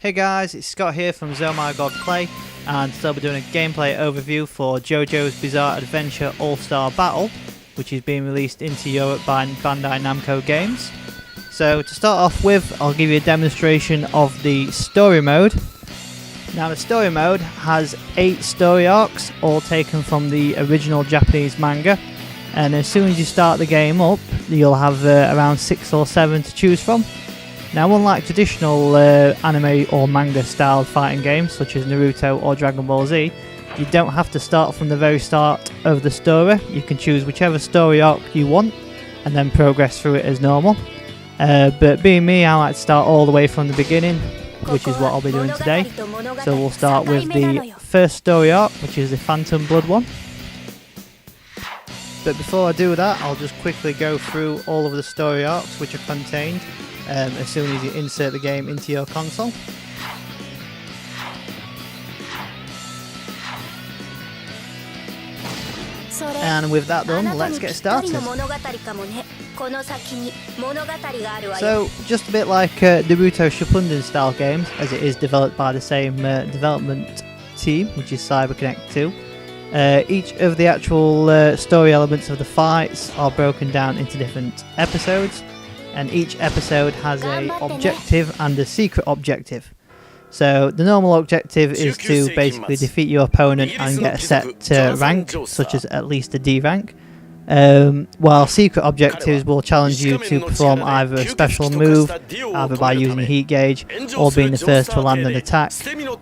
Hey guys, it's Scott here from ZOMGPlay, and today I'll be doing a gameplay overview for JoJo's Bizarre Adventure All-Star Battle, which is being released into Europe by Bandai Namco games. So to start off with, I'll give you a demonstration of the story mode. Now the story mode has 8 story arcs, all taken from the original Japanese manga, and as soon as you start the game up, you'll have around 6 or 7 to choose from. Now, unlike traditional anime or manga styled fighting games such as Naruto or Dragon Ball Z, you don't have to start from the very start of the story. You can choose whichever story arc you want and then progress through it as normal. But being me, I like to start all the way from the beginning, which is what I'll be doing today. So we'll start with the first story arc, which is the Phantom Blood one. But before I do that, I'll just quickly go through all of the story arcs which are contained as soon as you insert the game into your console. And with that done, let's get started. So, just a bit like Naruto Shippuden style games, as it is developed by the same development team, which is CyberConnect 2, each of the actual story elements of the fights are broken down into different episodes, and each episode has an objective and a secret objective. So the normal objective is to basically defeat your opponent and get a set rank, such as at least a D rank, while secret objectives will challenge you to perform either a special move, either by using a heat gauge, or being the first to land an attack,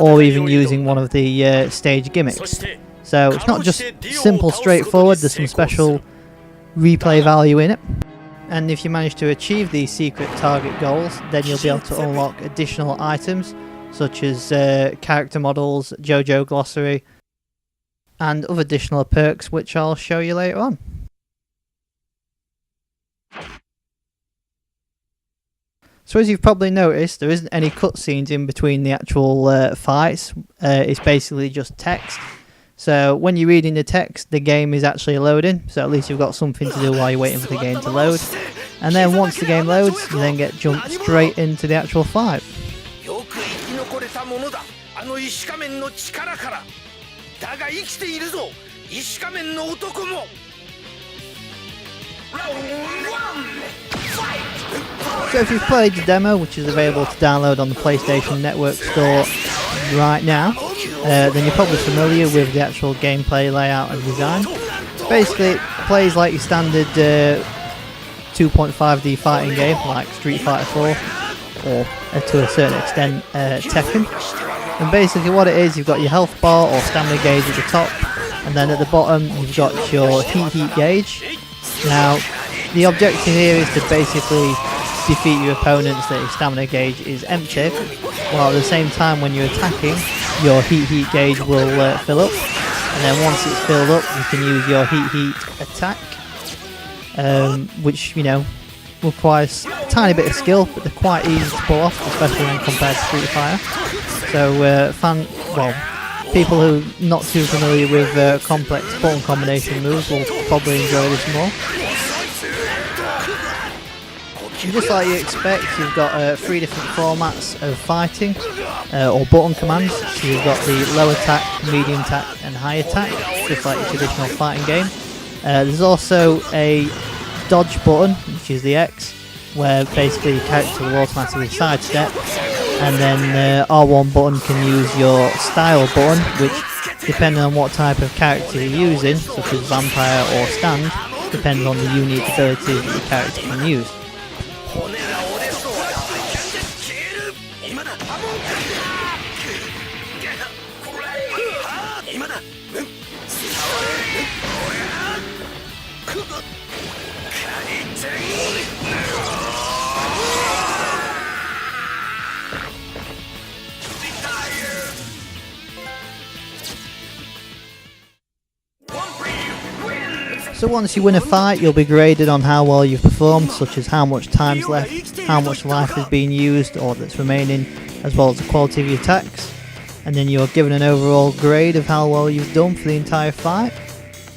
or even using one of the stage gimmicks. So it's not just simple, straightforward, there's some special replay value in it. And if you manage to achieve these secret target goals, then you'll be able to unlock additional items such as character models, JoJo glossary, and other additional perks which I'll show you later on. So as you've probably noticed, there isn't any cutscenes in between the actual fights. It's basically just text. So when you're reading the text, the game is actually loading, so at least you've got something to do while you're waiting for the game to load. And then once the game loads, you then get jumped straight into the actual fight. So if you've played the demo, which is available to download on the PlayStation Network store right now, then you're probably familiar with the actual gameplay layout and design. Basically, it plays like your standard 2.5D fighting game, like Street Fighter 4, or to a certain extent Tekken. And basically what it is, you've got your health bar or stamina gauge at the top, and then at the bottom you've got your heat gauge. Now, the objective here is to basically defeat your opponents that your stamina gauge is empty, while at the same time when you're attacking, your heat gauge will fill up, and then once it's filled up you can use your heat attack, which, you know, requires a tiny bit of skill, but they're quite easy to pull off, especially when compared to Street Fighter. So people who are not too familiar with complex button combination moves will probably enjoy this more. And just like you expect, you've got 3 different formats of fighting, or button commands. So you've got the low attack, medium attack and high attack, just like your traditional fighting game. There's also a dodge button, which is the X, where basically your character will automatically sidestep, and then R1 button can use your style button, which, depending on what type of character you're using, such as vampire or stand, depends on the unique abilities that your character can use. So once you win a fight, you'll be graded on how well you've performed, such as how much time's left, how much life is being used or that's remaining, as well as the quality of your attacks. And then you're given an overall grade of how well you've done for the entire fight.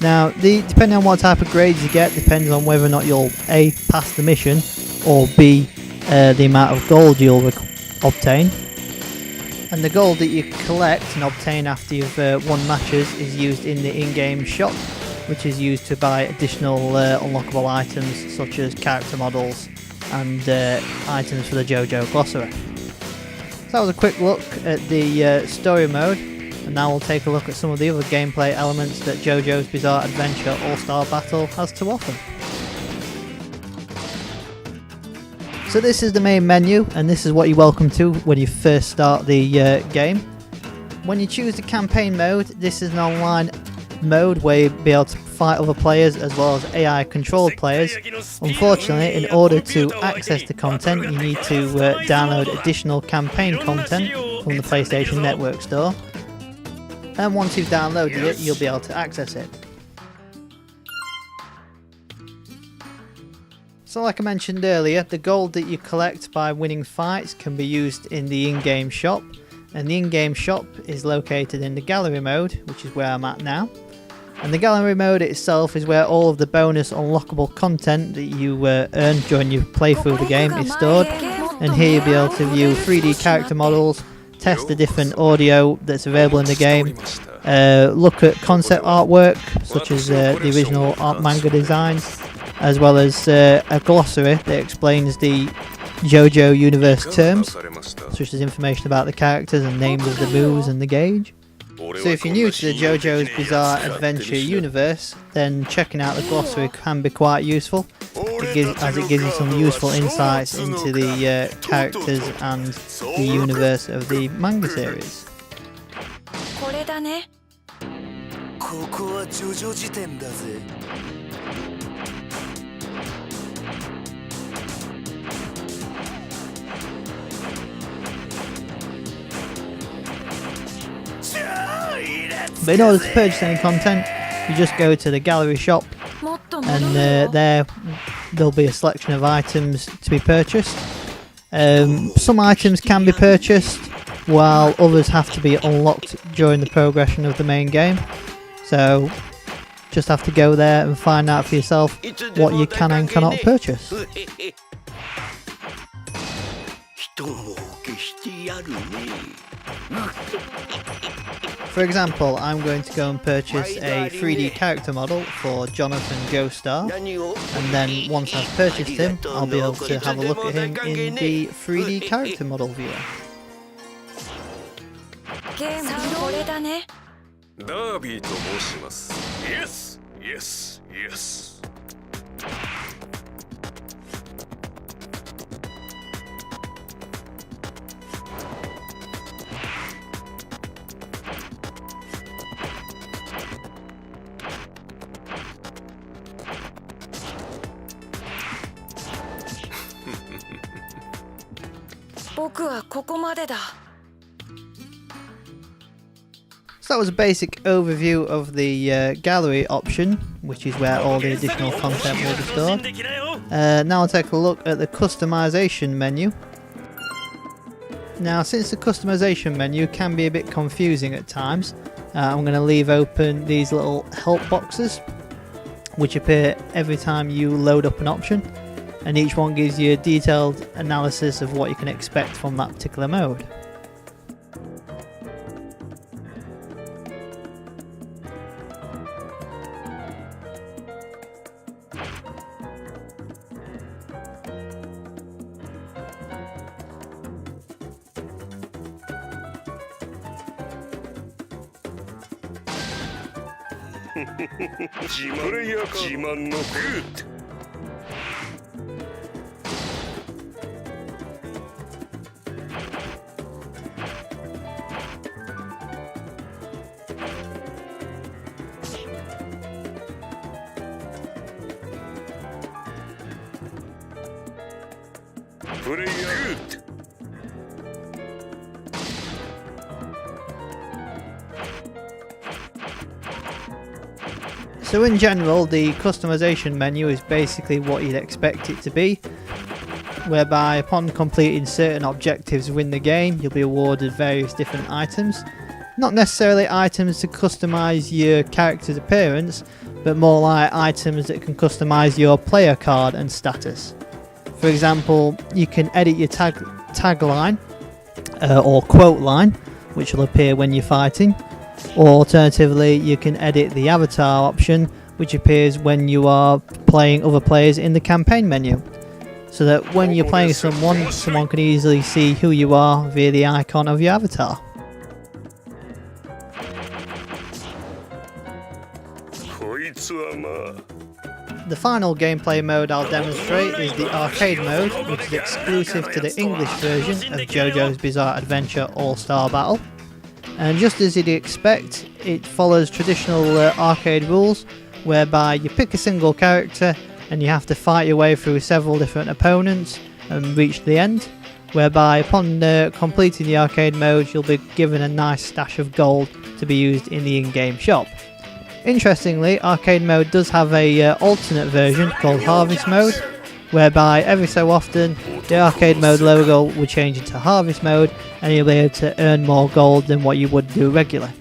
Now, depending on what type of grades you get, depends on whether or not you'll A, pass the mission, or B, the amount of gold you'll obtain. And the gold that you collect and obtain after you've won matches is used in the in-game shop, which is used to buy additional unlockable items such as character models and items for the JoJo glossary. So that was a quick look at the story mode, and now we'll take a look at some of the other gameplay elements that JoJo's Bizarre Adventure All-Star Battle has to offer. So this is the main menu, and this is what you're welcome to when you first start the game. When you choose the campaign mode, this is an online mode where you'll be able to fight other players as well as AI controlled players. Unfortunately, in order to access the content, you need to download additional campaign content from the PlayStation Network store. And once you've downloaded it, you'll be able to access it. So like I mentioned earlier, the gold that you collect by winning fights can be used in the in-game shop, and the in-game shop is located in the gallery mode, which is where I'm at now. And the gallery mode itself is where all of the bonus unlockable content that you earn during your playthrough of the game is stored, and here you'll be able to view 3D character models, test the different audio that's available in the game, look at concept artwork such as the original art manga designs, as well as a glossary that explains the JoJo universe terms, such as information about the characters and names of the moves and the gauge. So if you're new to the JoJo's Bizarre Adventure universe, then checking out the glossary can be quite useful, as it gives you some useful insights into the characters and the universe of the manga series. But in order to purchase any content, you just go to the gallery shop, and there'll be a selection of items to be purchased. Some items can be purchased, while others have to be unlocked during the progression of the main game. So just have to go there and find out for yourself what you can and cannot purchase. For example, I'm going to go and purchase a 3D character model for Jonathan Joestar, and then once I've purchased him, I'll be able to have a look at him in the 3D character model viewer. Yes, yes, yes. So that was a basic overview of the gallery option, which is where all the additional content will be stored. Now I'll take a look at the customization menu. Now, since the customization menu can be a bit confusing at times, I'm going to leave open these little help boxes, which appear every time you load up an option, and each one gives you a detailed analysis of what you can expect from that particular mode. So in general, the customization menu is basically what you'd expect it to be, whereby upon completing certain objectives within the game, you'll be awarded various different items. Not necessarily items to customize your character's appearance, but more like items that can customize your player card and status. For example, you can edit your tagline or quote line, which will appear when you're fighting. Or alternatively, you can edit the avatar option, which appears when you are playing other players in the campaign menu, so that when you're playing someone can easily see who you are via the icon of your avatar. The final gameplay mode I'll demonstrate is the arcade mode, which is exclusive to the English version of JoJo's Bizarre Adventure All-Star Battle. And just as you'd expect, it follows traditional arcade rules, whereby you pick a single character and you have to fight your way through several different opponents and reach the end, whereby upon completing the arcade mode you'll be given a nice stash of gold to be used in the in-game shop. Interestingly, arcade mode does have a alternate version called Harvest mode, whereby every so often the arcade mode logo will change into Harvest mode and you'll be able to earn more gold than what you would do regularly.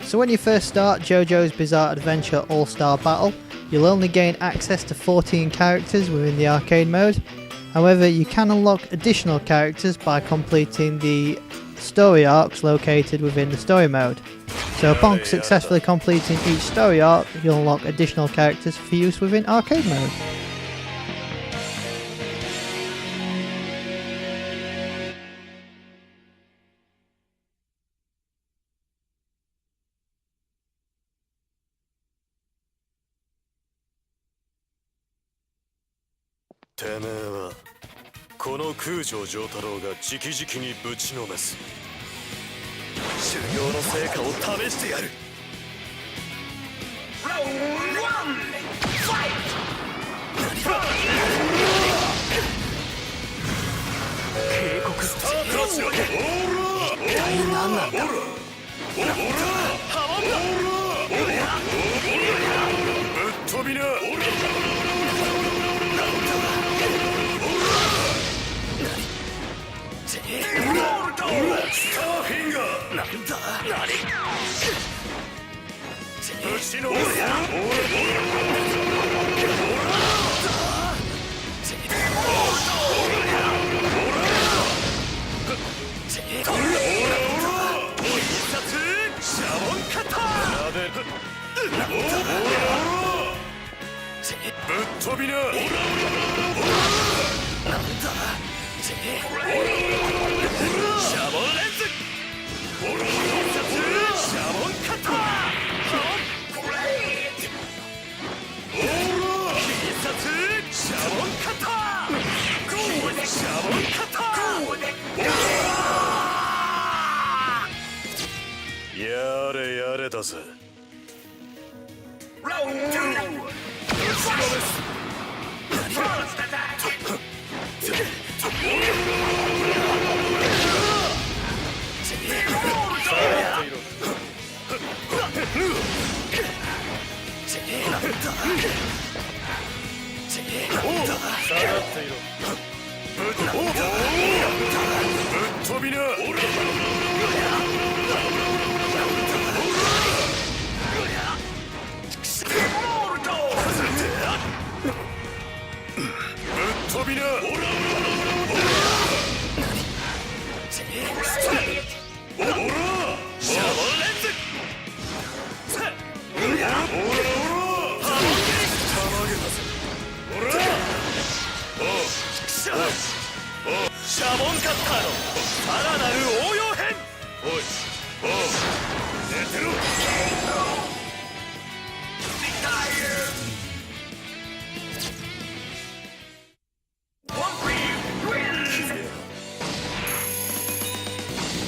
So when you first start JoJo's Bizarre Adventure All-Star Battle, you'll only gain access to 14 characters within the arcade mode. However, you can unlock additional characters by completing the story arcs located within the story mode. So upon successfully completing each story arc, you'll unlock additional characters for use within arcade mode.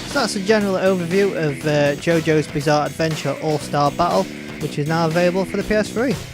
So that's a general overview of JoJo's Bizarre Adventure All-Star Battle, which is now available for the PS3.